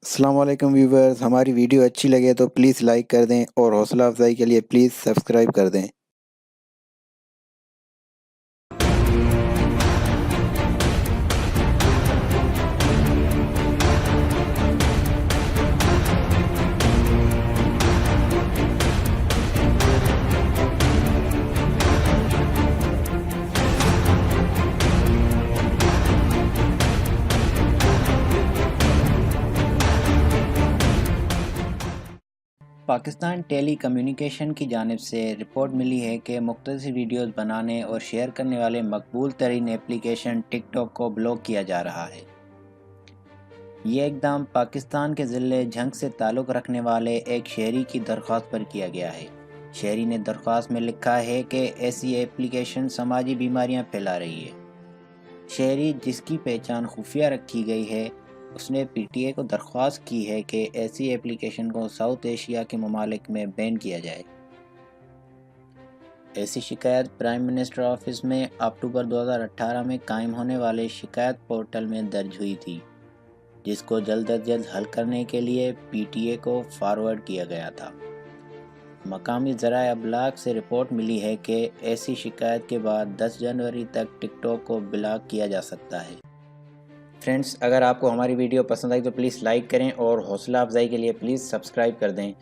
السلام علیکم ویورز، ہماری ویڈیو اچھی لگے تو پلیز لائک کر دیں اور حوصلہ افزائی کے لیے پلیز سبسکرائب کر دیں۔ پاکستان ٹیلی کمیونیکیشن کی جانب سے رپورٹ ملی ہے کہ مختصر ویڈیوز بنانے اور شیئر کرنے والے مقبول ترین ایپلیکیشن ٹک ٹاک کو بلاک کیا جا رہا ہے۔ یہ اقدام پاکستان کے ضلع جھنگ سے تعلق رکھنے والے ایک شہری کی درخواست پر کیا گیا ہے۔ شہری نے درخواست میں لکھا ہے کہ ایسی ایپلیکیشن سماجی بیماریاں پھیلا رہی ہے۔ شہری، جس کی پہچان خفیہ رکھی گئی ہے، اس نے پی ٹی اے کو درخواست کی ہے کہ ایسی ایپلیکیشن کو ساؤتھ ایشیا کے ممالک میں بین کیا جائے۔ ایسی شکایت پرائم منسٹر آفس میں اکتوبر 2018 میں قائم ہونے والے شکایت پورٹل میں درج ہوئی تھی، جس کو جلد از جلد حل کرنے کے لیے پی ٹی اے کو فارورڈ کیا گیا تھا۔ مقامی ذرائع ابلاغ سے رپورٹ ملی ہے کہ ایسی شکایت کے بعد 10 جنوری تک ٹک ٹاک کو بلاک کیا جا سکتا ہے۔ فرینڈز، اگر آپ کو ہماری ویڈیو پسند آئی تو پلیز لائک کریں اور حوصلہ افزائی کے لیے پلیز سبسکرائب کر دیں۔